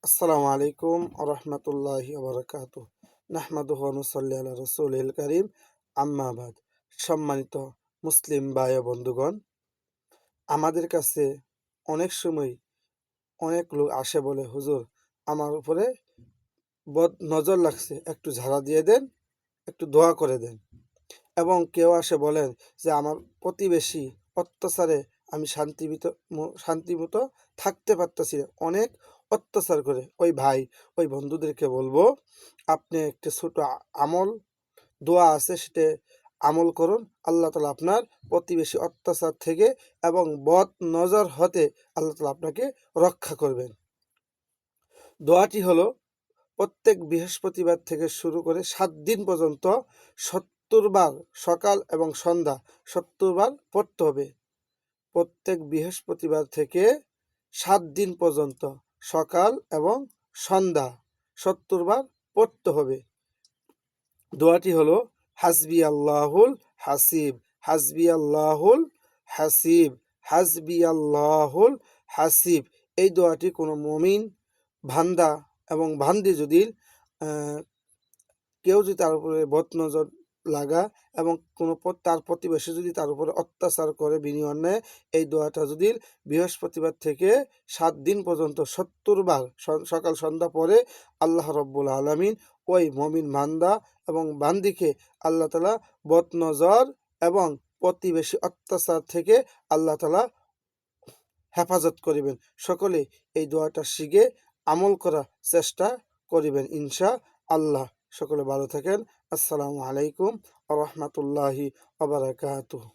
আসসালামু আলাইকুম রহমতুল্লাহি ওবরাকাতুহ। নাহমাদুহু ওয়া নুসাল্লি আলা রাসূলিল কারীম, আম্মা বাদ। সম্মানিত মুসলিম ভাই ও বন্ধুগণ, আমাদের কাছে অনেক সময় অনেক লোক আসে বলে, হুজুর আমার উপরে বদ নজর লাগছে, একটু ঝাড়া দিয়ে দেন, একটু দোয়া করে দেন। এবং কেউ আসে বলেন যে আমার প্রতিবেশী অত্যাচারে আমি শান্তিমতো থাকতে পারতেছি না, অনেক অত্যাচার করে। ওই ভাই, ওই বন্ধুদেরকে বলবো, আপনি একটা ছোট আমল দোয়া আছে, সেটা আমল করুন। আল্লাহ তালা আপনার প্রতিবেশী অত্যাচার থেকে এবং বদ নজর হতে আল্লাহ তালা আপনাকে রক্ষা করবেন। দোয়াটি হলো, প্রত্যেক বৃহস্পতিবার থেকে শুরু করে 7 দিন পর্যন্ত 70 বার সকাল এবং সন্ধ্যা 70 বার পড়তে হবে। প্রত্যেক বৃহস্পতিবার থেকে 7 দিন পর্যন্ত সকাল এবং সন্ধ্যা 70 বার পড়তে হবে। দোয়াটি হলো, হাসবি আল্লাহুল হাসিব, হাসবি আল্লাহুল হাসিব, হাসবি আল্লাহুল হাসিব। এই দোয়াটি কোনো মুমিন বান্দা এবং বান্দি যদি কেউ যদি তার উপরে বদনজর লাগা এবং তার প্রতিবেশী যদি তার উপরে অত্যাচার করে বিনিময় নেয়, এই দোয়াটা যদি বৃহস্পতিবার থেকে 7 দিন পর্যন্ত 70 বার সকাল সন্ধ্যা পরে, আল্লাহ রব্বুল আলামিন ওই মমিন বান্দা এবং বান্দিকে আল্লাহ তালা বদনজর এবং প্রতিবেশী অত্যাচার থেকে আল্লাহ তালা হেফাজত করিবেন। সকলে এই দোয়াটা শিখে আমল করার চেষ্টা করিবেন ইনশা আল্লাহ। সকলে ভালো থাকেন। আসসালামু আলাইকুম ওয়া রাহমাতুল্লাহি ওয়া বারাকাতুহু।